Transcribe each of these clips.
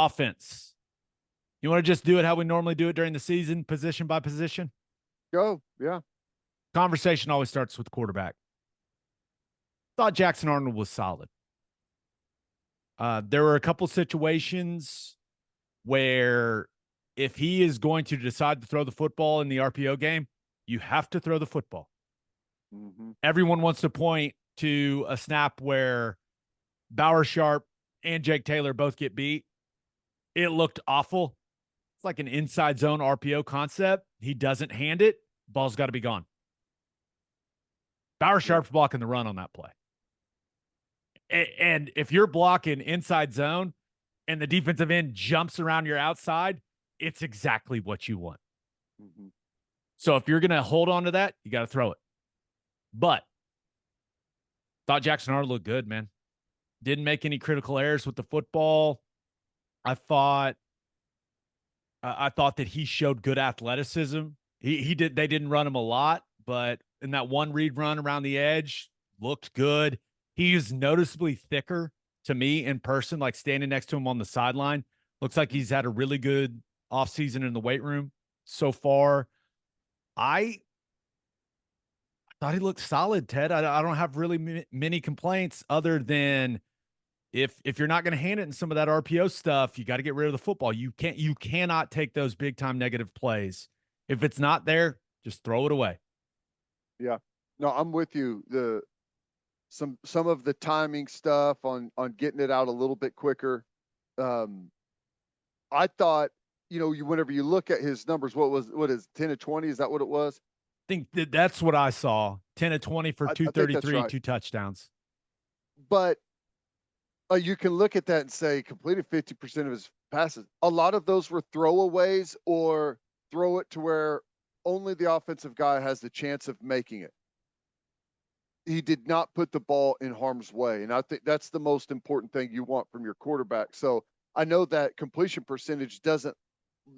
Offense. You want to just do it how we normally do it during the season, position by position? Go. Yeah. Conversation always starts with quarterback. Thought Jackson Arnold was solid. There were a couple situations where if he is going to decide to throw the football in the RPO game, you have to throw the football. Mm-hmm. Everyone wants to point to a snap where Bauer Sharp and Jake Taylor both get beat. It looked awful. It's like an inside zone RPO concept. He doesn't hand it. Ball's got to be gone. Bauer Sharp's blocking the run on that play. And if you're blocking inside zone and the defensive end jumps around your outside, it's exactly what you want. Mm-hmm. So if you're going to hold on to that, you got to throw it. But thought Jackson Arnold looked good, man. Didn't make any critical errors with the football. I thought that he showed good athleticism. He did. They didn't run him a lot, but in that one read run around the edge, looked good. He is noticeably thicker to me in person, like standing next to him on the sideline. Looks like he's had a really good offseason in the weight room so far. I thought he looked solid, Ted. I don't have really many complaints other than if you're not going to hand it in some of that RPO stuff, you got to get rid of the football. You cannot take those big time negative plays. If it's not there, just throw it away. Yeah. No, I'm with you. Some of the timing stuff on getting it out a little bit quicker. I thought, whenever you look at his numbers, what is 10 to 20? Is that what it was? I think that's what I saw. 10 to 20 for I think that's 233, right. 2 touchdowns. But you can look at that and say completed 50% of his passes. A lot of those were throwaways or throw it to where only the offensive guy has the chance of making it. He did not put the ball in harm's way. And I think that's the most important thing you want from your quarterback. So I know that completion percentage doesn't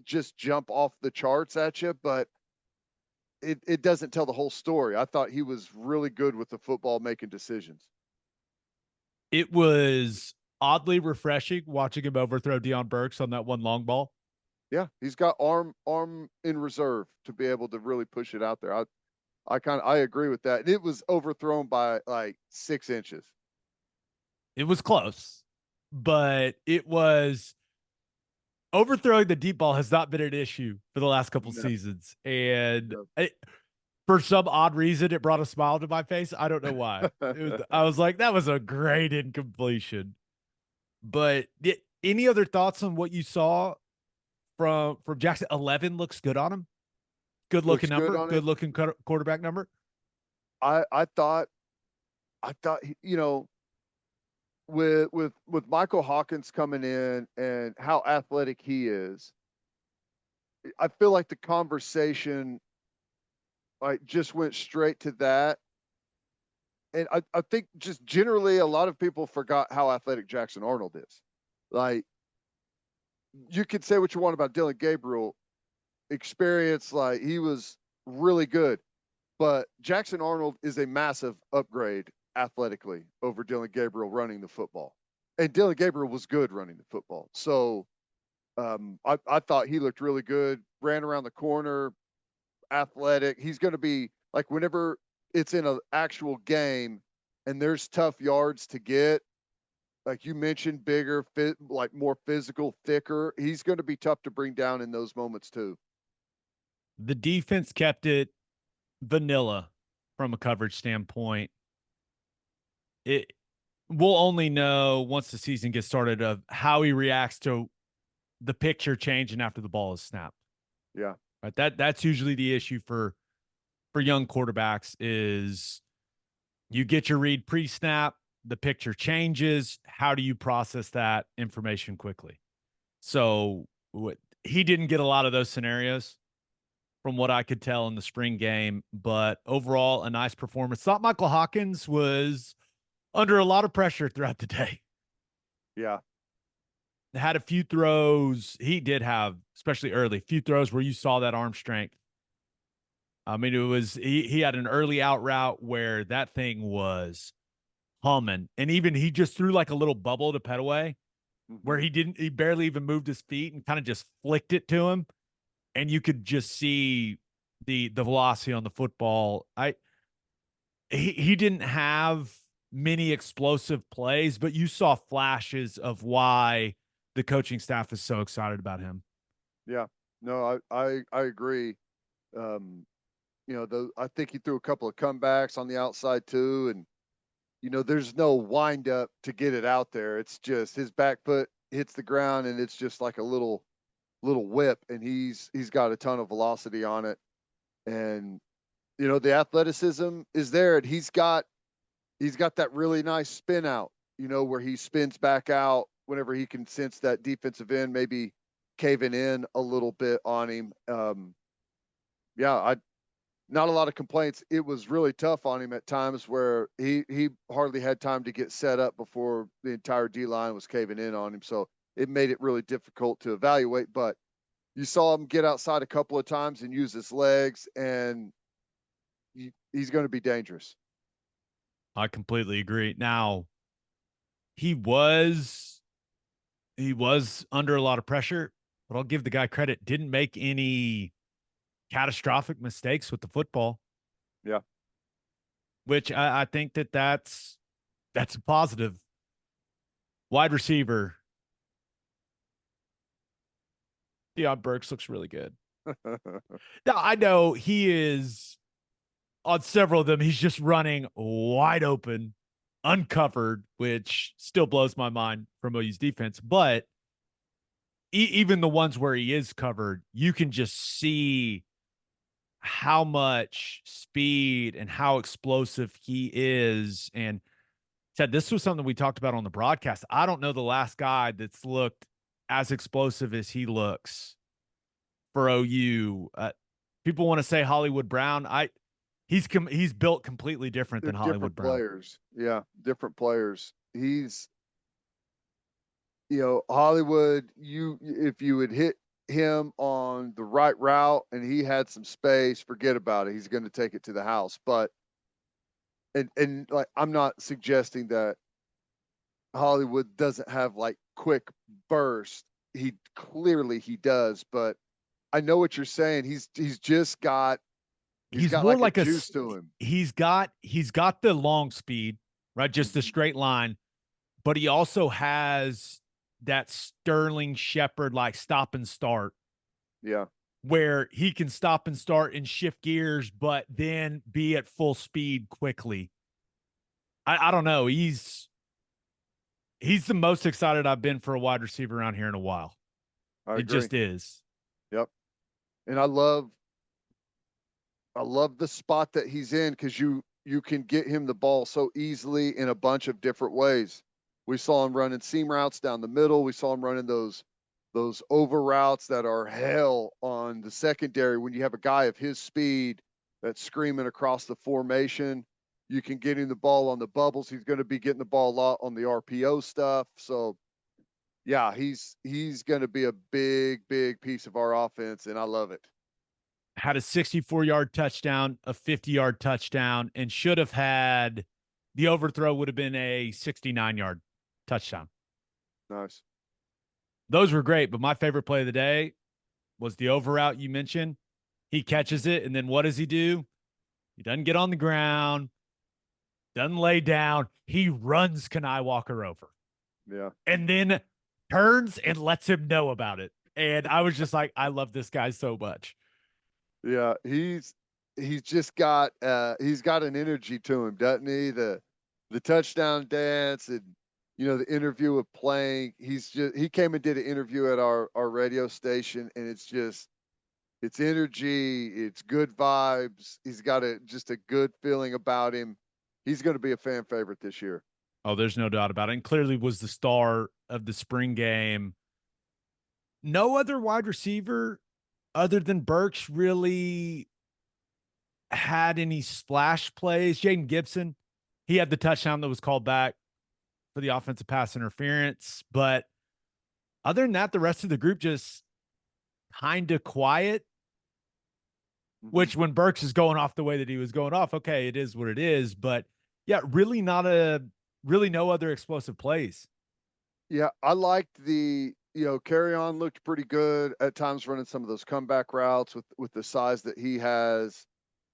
just jump off the charts at you, but it doesn't tell the whole story. I thought he was really good with the football making decisions. It was oddly refreshing watching him overthrow Deion Burks on that one long ball. Yeah, he's got arm in reserve to be able to really push it out there. I agree with that. And it was overthrown by like 6 inches. It was close, but it was overthrowing the deep ball has not been an issue for the last couple No, seasons. And no. for some odd reason, it brought a smile to my face. I don't know why. I was like, that was a great incompletion. But any other thoughts on what you saw from Jackson? 11 looks good on him. Good looking Looks good number. on Good him. looking quarterback number. I thought, with Michael Hawkins coming in and how athletic he is, I feel like the conversation like just went straight to that. And I think just generally a lot of people forgot how athletic Jackson Arnold is. Like, you could say what you want about Dylan Gabriel experience, like he was really good, but Jackson Arnold is a massive upgrade athletically over Dylan Gabriel running the football. And Dylan Gabriel was good running the football. So I thought he looked really good, ran around the corner, athletic. He's going to be like, whenever it's in an actual game and there's tough yards to get, like you mentioned, bigger, like more physical, thicker, he's going to be tough to bring down in those moments too. The defense kept it vanilla from a coverage standpoint. We'll only know once the season gets started of how he reacts to the picture changing after the ball is snapped. Yeah. Right. That's usually the issue for young quarterbacks is you get your read pre-snap, the picture changes. How do you process that information quickly? So he didn't get a lot of those scenarios from what I could tell in the spring game, but overall a nice performance. Thought Michael Hawkins was under a lot of pressure throughout the day. Yeah. Had a few throws. He did have, especially early, a few throws where you saw that arm strength. I mean, it was he had an early out route where that thing was humming. And even he just threw like a little bubble to Petaway. where Mhm. he barely even moved his feet and kind of just flicked it to him, and you could just see the velocity on the football. He didn't have many explosive plays, but you saw flashes of why the coaching staff is so excited about him. Yeah. No, I agree. I think he threw a couple of comebacks on the outside too, and there's no wind up to get it out there. It's just his back foot hits the ground, and it's just like a little whip, and he's got a ton of velocity on it, and the athleticism is there, and he's got that really nice spin out, where he spins back out whenever he can sense that defensive end maybe caving in a little bit on him. Yeah, I not a lot of complaints. It was really tough on him at times where he hardly had time to get set up before the entire D line was caving in on him. So it made it really difficult to evaluate. But you saw him get outside a couple of times and use his legs, and he's going to be dangerous. I completely agree. Now, he was he was under a lot of pressure, but I'll give the guy credit. Didn't make any catastrophic mistakes with the football, Yeah, which I think that's a positive. Wide receiver, Deion Burks looks really good. Now I know he is on several of them. He's just running wide open, uncovered, which still blows my mind from OU's defense. But even the ones where he is covered, you can just see how much speed and how explosive he is. And said this was something we talked about on the broadcast. I don't know the last guy that's looked as explosive as he looks for OU. People want to say Hollywood Brown. He's built completely different they're than Hollywood different Brown. players. Yeah, different players. Hollywood, if you would hit him on the right route and he had some space, forget about it. He's going to take it to the house. But and like I'm not suggesting that Hollywood doesn't have like quick burst. He does, but I know what you're saying. He's He's got more like a like juice to him. he's got the long speed, right? Just the Mhm. straight line, but he also has that Sterling Shepard like stop and start Yeah, where he can stop and start and shift gears, but then be at full speed quickly. I don't know. He's the most excited I've been for a wide receiver around here in a while. I It agree. just is. Yep. And I love the spot that he's in because you can get him the ball so easily in a bunch of different ways. We saw him running seam routes down the middle. We saw him running those over routes that are hell on the secondary. When you have a guy of his speed that's screaming across the formation, you can get him the ball on the bubbles. He's going to be getting the ball a lot on the RPO stuff. So yeah, he's going to be a big piece of our offense, and I love it. Had a 64-yard touchdown, a 50-yard touchdown, and should have had the overthrow would have been a 69-yard touchdown. Nice. Those were great, but my favorite play of the day was the over route you mentioned. He Mhm. catches it, and then what does he do? He doesn't get on the ground, doesn't lay down. He runs Kanai Walker over Yeah. and then turns and lets him know about it. And I was just like, I love this guy so much. Yeah, he's got an energy to him, doesn't he? The touchdown dance and the interview with playing. He came and did an interview at our radio station, and it's energy, it's good vibes. He's got just a good feeling about him. He's going to be a fan favorite this year. Oh, there's no doubt about it. And clearly was the star of the spring game. No other wide receiver other than Burks really had any splash plays. Jaden Gibson, he had the touchdown that was called back for the offensive pass interference. But other than that, the rest of the group just kind of quiet, Mhm. which when Burks is going off the way that he was going off, okay, it is what it is. But yeah, really no other explosive plays. Yeah, I liked carry on looked pretty good at times running some of those comeback routes with the size that he has.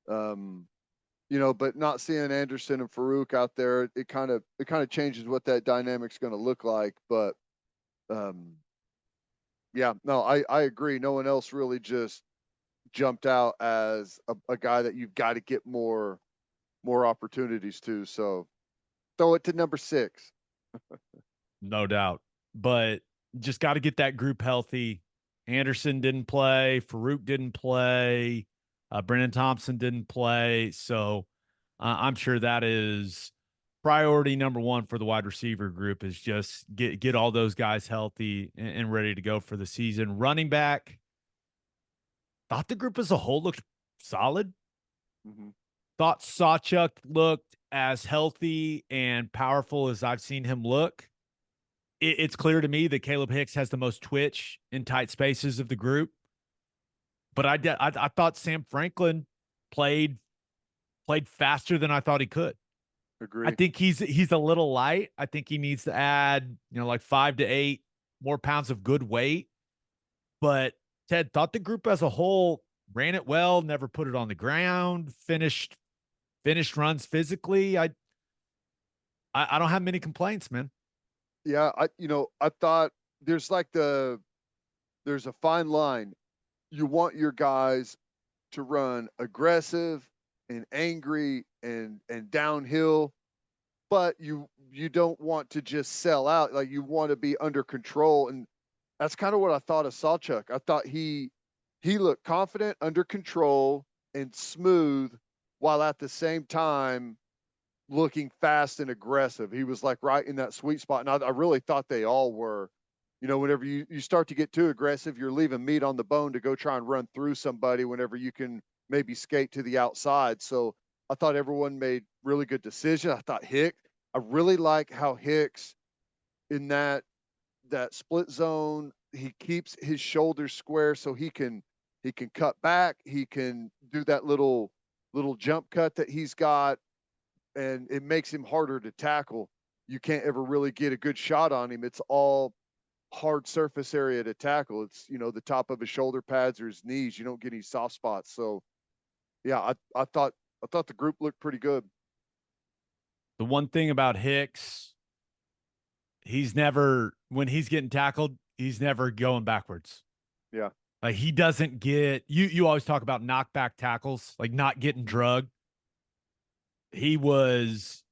Um, but not seeing Anderson and Farouk out there, it kind of changes what that dynamic's going to look like. But um, yeah, no, I agree. No one else really just jumped out as a guy that you've got to get more opportunities to. So throw it to number 6. No doubt. But just got to get that group healthy. Anderson didn't play. Farouk didn't play. Brennan Thompson didn't play. So I'm sure that is priority number one for the wide receiver group is just get all those guys healthy and ready to go for the season. Running back, thought the group as a whole looked solid. Mm-hmm. Thought Sawchuk looked as healthy and powerful as I've seen him look. It's clear to me that Caleb Hicks has the most twitch in tight spaces of the group. But I thought Sam Franklin played faster than I thought he could. I Agree. think he's a little light. I think he needs to add, like 5 to 8 more pounds of good weight. But Ted thought the group as a whole ran it well, never put it on the ground, finished runs physically. I don't have many complaints, man. Yeah, I thought there's like there's a fine line. You want your guys to run aggressive and angry and downhill, but you don't want to just sell out. Like you want to be under control, and that's kind of what I thought of Sawchuk. I thought he looked confident, under control, and smooth, while at the same time looking fast and aggressive. He was like right in that sweet spot. And I really thought they all were. Whenever you start to get too aggressive, you're leaving meat on the bone to go try and run through somebody whenever you can maybe skate to the outside. So I thought everyone made really good decisions. I thought I really like how Hicks in that split zone, he keeps his shoulders square so he can cut back, he can do that little jump cut that he's got, and it makes him harder to tackle. You can't ever really get a good shot on him. It's all hard surface area to tackle. It's the top of his shoulder pads or his knees. You don't get any soft spots. So yeah, I thought the group looked pretty good. The one thing about Hicks, he's never when he's getting tackled, he's never going backwards. Yeah. Like he doesn't get you always talk about knockback tackles, like not getting drugged. He was,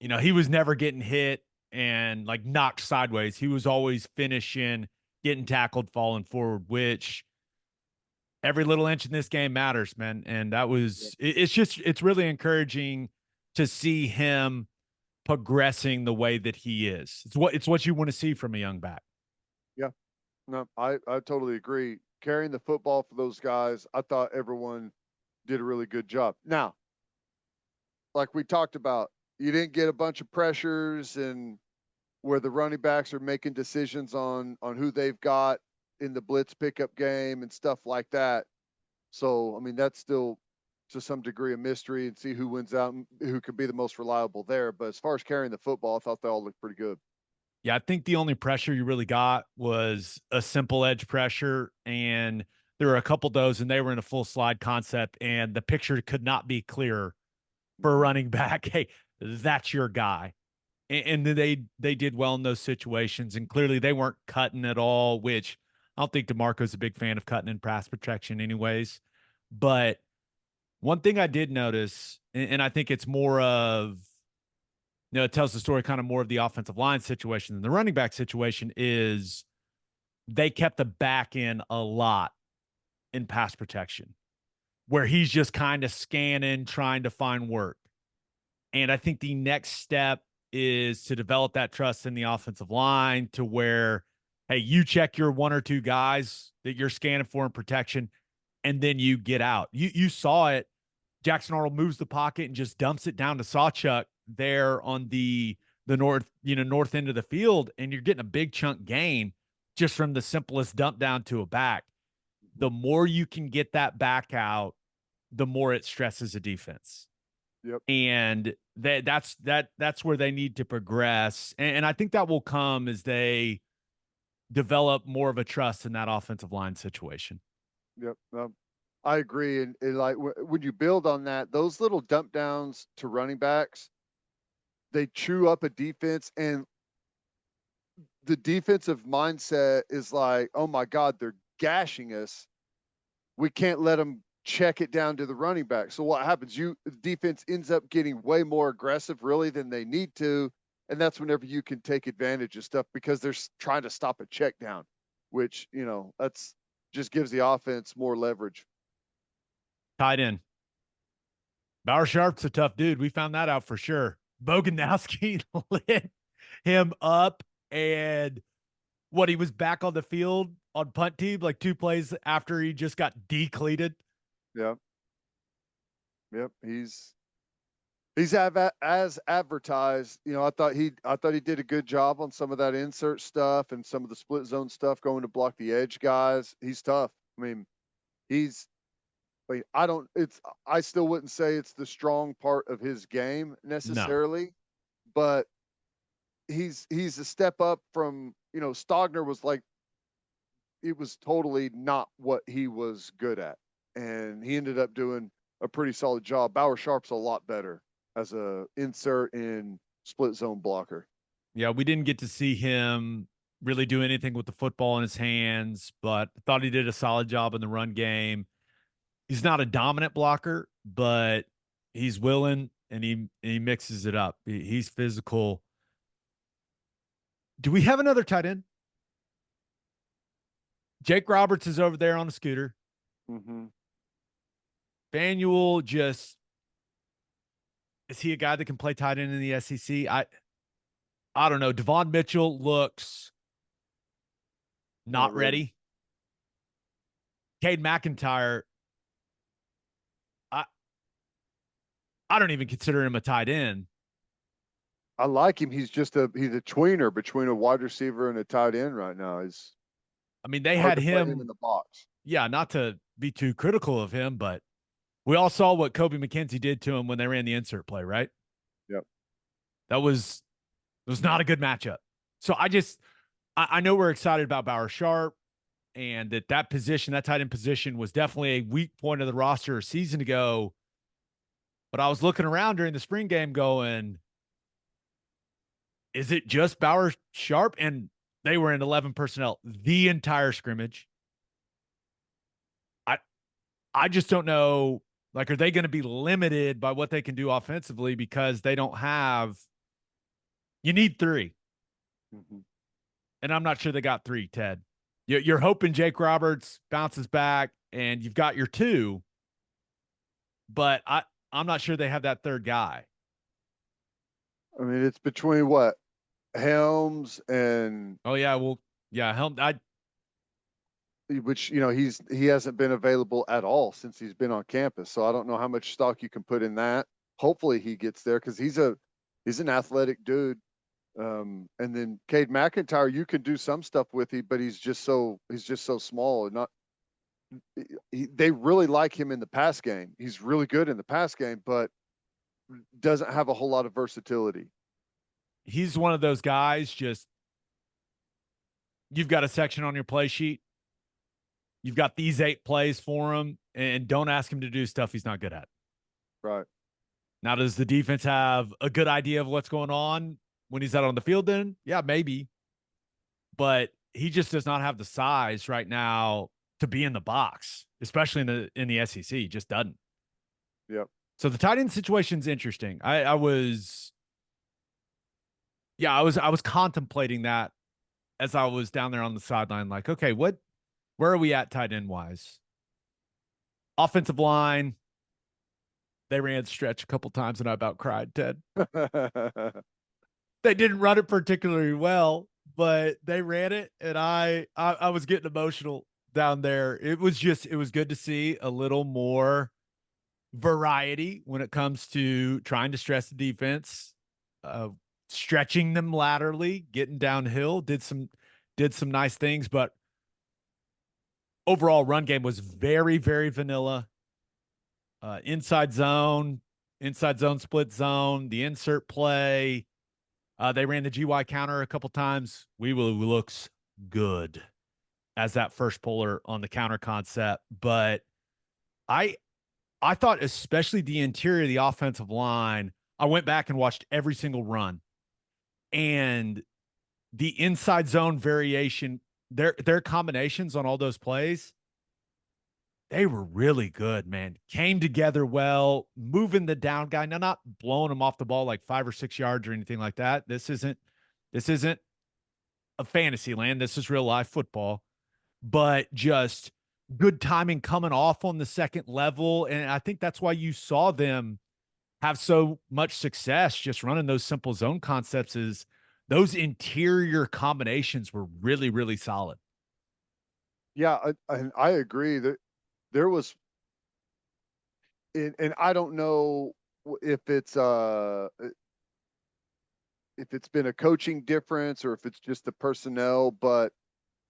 he was never getting hit and like knocked sideways. He was always finishing, getting tackled, falling forward, which every little inch in this game matters, man. And that Yeah. was it's really encouraging to see him progressing the way that he is. It's what you want to see from a young back. Yeah. No, I totally agree. Carrying the football for those guys, I thought everyone did a really good job. Now, like we talked about, you didn't get a bunch of pressures and where the running backs are making decisions on who they've got in the blitz pickup game and stuff like that. So, I mean, that's still to some degree a mystery and see who wins out and who could be the most reliable there. But as far as carrying the football, I thought they all looked pretty good. Yeah, I think the only pressure you really got was a simple edge pressure. And there were a couple of those, and they were in a full slide concept, and the picture could not be clearer for a Mhm. running back. Hey, that's your guy. And then they did well in those situations. And clearly they weren't cutting at all, which I don't think DeMarco's a big fan of cutting in pass protection anyways. But one thing I did notice, and I think it's more of, it tells the story kind of more of the offensive line situation than the running back situation, is they kept the back in a lot in pass protection, where he's just kind of scanning, trying to find work. And I think the next step is to develop that trust in the offensive line to where, hey, you check your one or two guys that you're scanning for in protection, and then you get out. You saw it. Jackson Arnold moves the pocket and just dumps it down to Sawchuk there on the north end of the field, and you're getting a big chunk gain just from the simplest dump down to a back. The more you can get that back out, the more it stresses a defense. Yep. And That's where they need to progress, and I think that will come as they develop more of a trust in that offensive line situation. Yep. I agree. And like when you build on that, those little dump downs to running backs, they chew up a defense, and the defensive mindset is like, oh my God, they're gashing us. We can't let them check it down to the running back. So what happens? The defense ends up getting way more aggressive really than they need to. And that's whenever you can take advantage of stuff because they're trying to stop a check down, which, that's just gives the offense more leverage. Tight end. Bauer Sharp's a tough dude. We found that out for sure. Boganowski lit him up, and he was back on the field on punt team like 2 plays after he just got decleated. Yeah. Yep. He's as advertised. I thought he did a good job on some of that insert stuff and some of the split zone stuff going to block the edge guys. He's tough. I mean, he's I still wouldn't say it's the strong part of his game No. necessarily, but he's a step up from, Stogner was like, it was totally not what he was good at. And he ended up doing a pretty solid job. Bauer Sharp's a lot better as a insert in split zone blocker. Yeah, we didn't get to see him really do anything with the football in his hands, but thought he did a solid job in the run game. He's not a dominant blocker, but he's willing and he mixes it up. He's physical. Do we have another tight end? Jake Roberts is over there on a scooter. Mm-hmm. Fanuel just is he a guy that can play tight end in the SEC? I don't know. Devon Mitchell looks not ready. Cade McIntyre, I don't even consider him a tight end. I like him. He's a tweener between a wide receiver and a tight end right now. I mean, they Hard had to play him in him. the box. Yeah, not to be too critical of him, but we all saw what Kobe McKenzie did to him when they ran the insert play, right? Yep. That was not a good matchup. So I know we're excited about Bauer Sharp and that position, that tight end position was definitely a weak point of the roster a season ago. But I was looking around during the spring game going, is it just Bauer Sharp? And they were in 11 personnel the entire scrimmage. I just don't know. Like, are they going to be limited by what they can do offensively because they don't have – you need 3. Mm-hmm. And I'm not sure they got 3, Ted. You're hoping Jake Roberts bounces back and you've got your 2, but I'm not sure they have that third guy. I mean, it's between what? Helms and Oh, yeah. Well, yeah, Helm. which he hasn't been available at all since he's been on campus. So I don't know how much stock you can put in that. Hopefully he gets there because he's an athletic dude. And then Cade McIntyre, you can do some stuff with him, but he's just so small and not. They really like him in the pass game. He's really good in the pass game, but doesn't have a whole lot of versatility. He's one of those guys. Just you've got a section on your play sheet. You've got these 8 plays for him, and don't ask him to do stuff he's not good at. Right. Now, does the defense have a good idea of what's going on when he's out on the field then? Yeah, maybe. But he just does not have the size right now to be in the box, especially in the SEC. He just doesn't. Yep. So the tight end situation's interesting. I was contemplating that as I was down there on the sideline, like, okay, where are we at tight end wise? Offensive line, they ran stretch a couple times and I about cried, Ted. They didn't run it particularly well, but they ran it, and I was getting emotional down there. It was good to see a little more variety when it comes to trying to stress the defense, stretching them laterally, getting downhill, did some nice things, but overall run game was very, very vanilla. Inside zone, inside zone, split zone, the insert play. They ran the GY counter a couple times. Weebly looks good as that first puller on the counter concept, but I I thought especially the interior of the offensive line. I went back and watched every single run, and the inside zone variation, their combinations on all those plays, they were really good, man. Came together well, moving the down guy. Now, not blowing him off the ball like 5 or 6 yards or anything like that. This isn't a fantasy land. This is real life football. But just good timing coming off on the second level. And I think that's why you saw them have so much success just running those simple zone concepts is those interior combinations were really, really solid. Yeah, I agree that there was, and I don't know if it's been a coaching difference or if it's just the personnel, but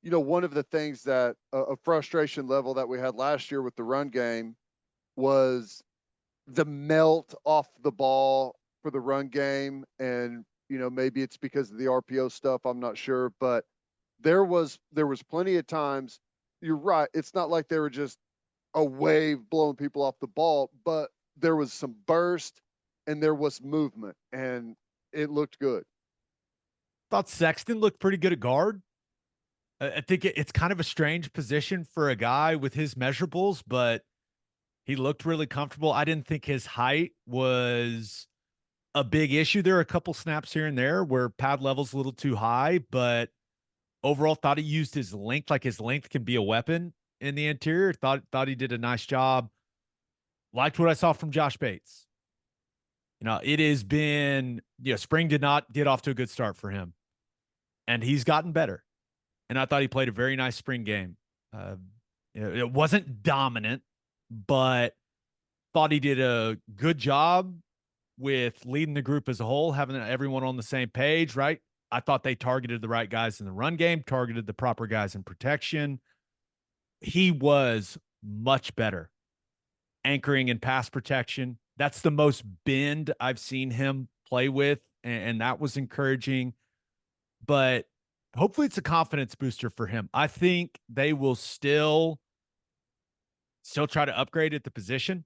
one of the things that a frustration level that we had last year with the run game was the melt off the ball for the run game. And, maybe it's because of the RPO stuff. I'm not sure, but there was plenty of times. You're right. It's not like they were just a wave blowing people off the ball, but there was some burst and there was movement and it looked good. Thought Sexton looked pretty good at guard. I think it's kind of a strange position for a guy with his measurables, but he looked really comfortable. I didn't think his height was a big issue. There are a couple snaps here and there where pad level's a little too high, but overall thought he used his length. Like his length can be a weapon in the interior. Thought he did a nice job. Liked what I saw from Josh Bates. It has been, spring did not get off to a good start for him, and he's gotten better. And I thought he played a very nice spring game. It wasn't dominant, but thought he did a good job with leading the group as a whole, having everyone on the same page, right? I thought they targeted the right guys in the run game, targeted the proper guys in protection. He was much better anchoring and pass protection. That's the most bend I've seen him play with, and that was encouraging. But hopefully it's a confidence booster for him. I think they will still try to upgrade at the position.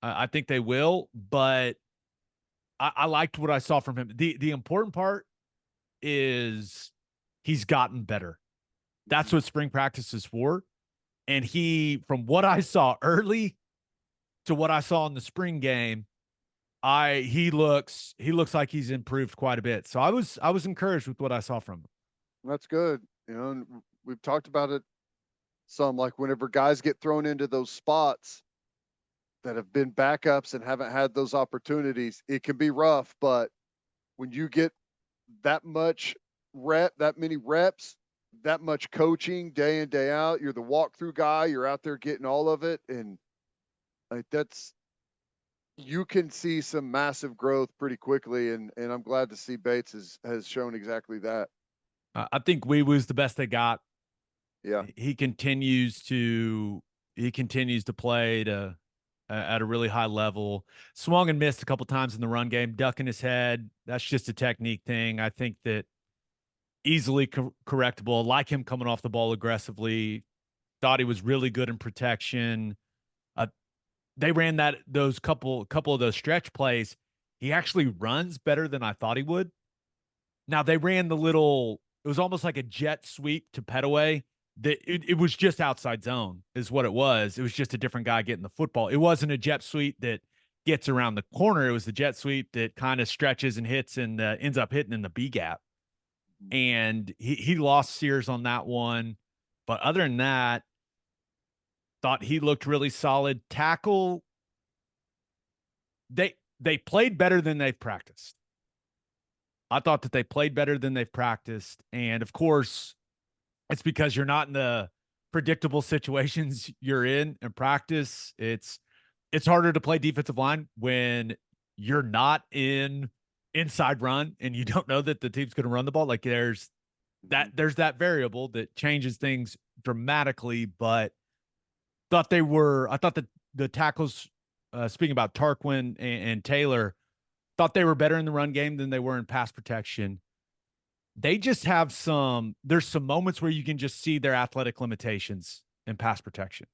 I think they will, but I liked what I saw from him. The important part is he's gotten better. That's what spring practice is for. And from what I saw early to what I saw in the spring game, he looks like he's improved quite a bit. So I was encouraged with what I saw from him. That's good. And we've talked about it some, like whenever guys get thrown into those spots that have been backups and haven't had those opportunities, it can be rough. But when you get that many reps, that much coaching day in, day out, you're the walkthrough guy, you're out there getting all of it. And like you can see some massive growth pretty quickly. And I'm glad to see Bates has shown exactly that. I think Wee Woo's the best they got. Yeah. He continues to play at a really high level. Swung and missed a couple times in the run game, ducking his head. That's just a technique thing. I think that easily correctable. I like him coming off the ball aggressively. Thought he was really good in protection. They ran those couple of those stretch plays. He actually runs better than I thought he would. Now they ran the little. It was almost like a jet sweep to Petaway. It was just outside zone is what it was. It was just a different guy getting the football. It wasn't a jet sweep that gets around the corner. It was the jet sweep that kind of stretches and hits and ends up hitting in the B gap. And he lost Sears on that one. But other than that, thought he looked really solid. Tackle, they played better than they've practiced. I thought that they played better than they've practiced. And of course, it's because you're not in the predictable situations you're in practice. It's harder to play defensive line when you're not in inside run and you don't know that the team's going to run the ball. Like there's that variable that changes things dramatically, but I thought that the tackles speaking about Tarquin and Taylor, thought they were better in the run game than they were in pass protection. They just have there's some moments where you can just see their athletic limitations in pass protection.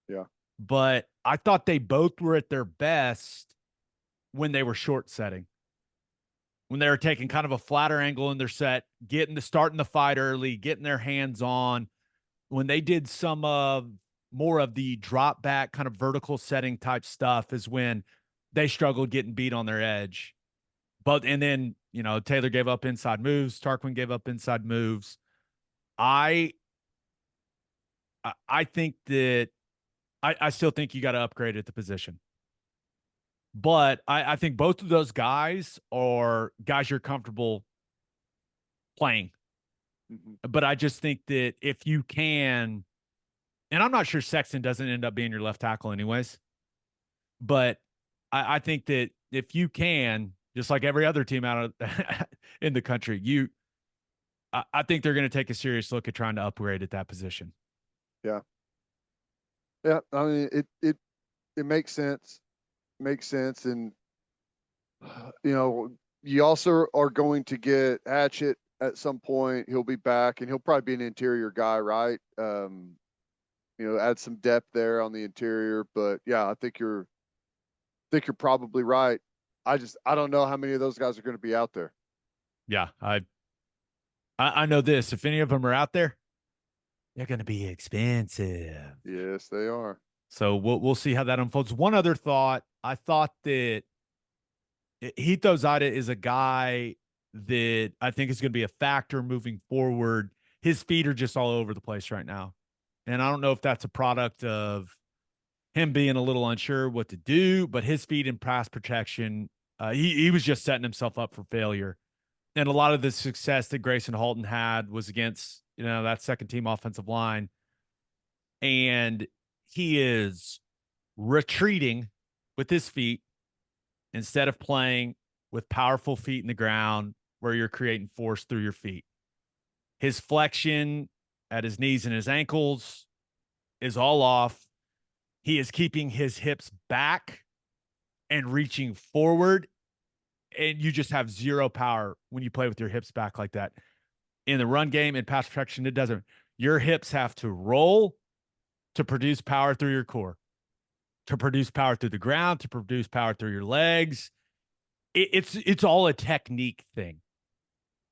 Yeah. But I thought they both were at their best when they were short setting, when they were taking kind of a flatter angle in their set, starting the fight early, getting their hands on. When they did some of more of the drop back kind of vertical setting type stuff is when they struggled getting beat on their edge. But and then, Taylor gave up inside moves, Tarquin gave up inside moves. I think that I still think you got to upgrade at the position. But I think both of those guys are guys you're comfortable playing. Mm-hmm. But I just think that if you can, and I'm not sure Sexton doesn't end up being your left tackle anyways, but I think that if you can, just like every other team out of in the country, I think they're going to take a serious look at trying to upgrade at that position. Yeah. Yeah. I mean, it makes sense. Makes sense. And, you also are going to get Hatchett at some point. He'll be back and he'll probably be an interior guy, right? Add some depth there on the interior. But yeah, I think you're probably right. I don't know how many of those guys are going to be out there. Yeah, I know this. If any of them are out there, they're going to be expensive. Yes, they are. So we'll see how that unfolds. One other thought: I thought that Hito Zaida is a guy that I think is going to be a factor moving forward. His feet are just all over the place right now, and I don't know if that's a product of him being a little unsure what to do, but his feet in pass protection, he was just setting himself up for failure. And a lot of the success that Grayson Halton had was against, that second team offensive line. And he is retreating with his feet instead of playing with powerful feet in the ground where you're creating force through your feet. His flexion at his knees and his ankles is all off. He is keeping his hips back and reaching forward, and you just have zero power when you play with your hips back like that. In the run game and pass protection, it doesn't. Your hips have to roll to produce power through your core, to produce power through the ground, to produce power through your legs. It's all a technique thing.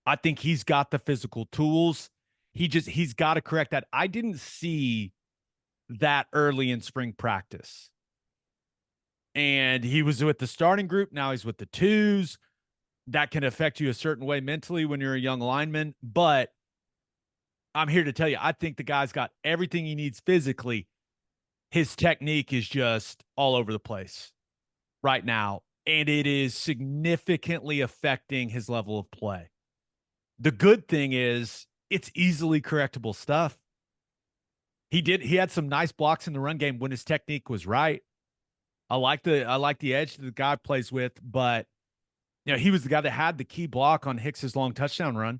I think he's got the physical tools. He's got to correct that. I didn't see that early in spring practice. And he was with the starting group. Now he's with the twos. That can affect you a certain way mentally when you're a young lineman. But I'm here to tell you, I think the guy's got everything he needs physically. His technique is just all over the place right now. And it is significantly affecting his level of play. The good thing is it's easily correctable stuff. He had some nice blocks in the run game when his technique was right. I like the edge that the guy plays with, but he was the guy that had the key block on Hicks's long touchdown run.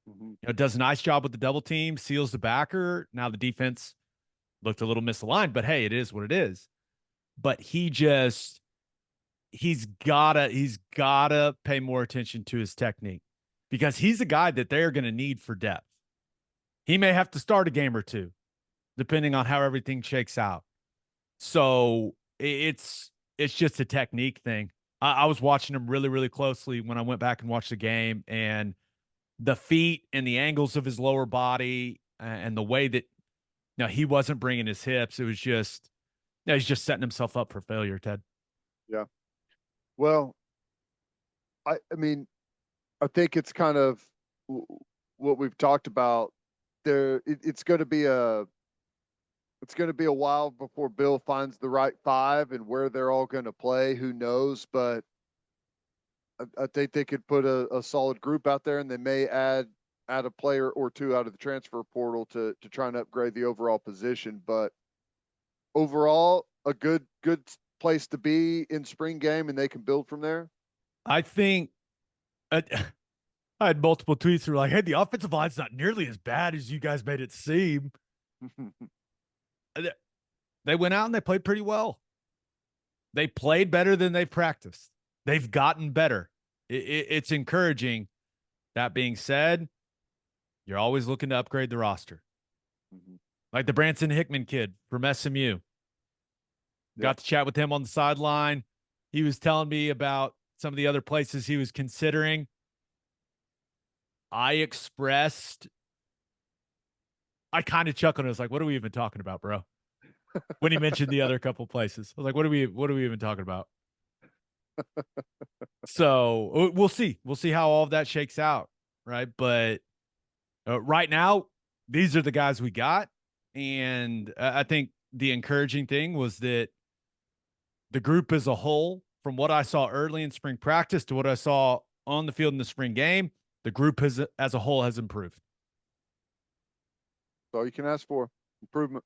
Mm-hmm. Does a nice job with the double team, seals the backer. Now the defense looked a little misaligned, but hey, it is what it is. But he's gotta pay more attention to his technique because he's a guy that they're going to need for depth. He may have to start a game or two, depending on how everything shakes out. So it's just a technique thing. I was watching him really, really closely when I went back and watched the game, and the feet and the angles of his lower body and the way that he wasn't bringing his hips. It was just he's just setting himself up for failure, Ted. Yeah. Well, I mean, I think it's kind of what we've talked about there. It's going to be a while before Bill finds the right five and where they're all going to play. Who knows? But I think they could put a solid group out there, and they may add a player or two out of the transfer portal to try and upgrade the overall position. But overall, a good place to be in spring game, and they can build from there. I think I had multiple tweets that were like, "Hey, the offensive line's not nearly as bad as you guys made it seem." They went out and they played pretty well. They played better than they've practiced. They've gotten better. It's encouraging. That being said, you're always looking to upgrade the roster. Mhm. Like the Branson Hickman kid from SMU. Got to chat with him on the sideline. He was telling me about some of the other places he was considering. I kind of chuckled. I was like, what are we even talking about, bro? When he mentioned the other couple places. I was like, what are we even talking about? So we'll see. We'll see how all of that shakes out. Right. But right now, these are the guys we got. And I think the encouraging thing was that the group as a whole, from what I saw early in spring practice to what I saw on the field in the spring game, the group as a whole has improved. That's all you can ask for. Improvement.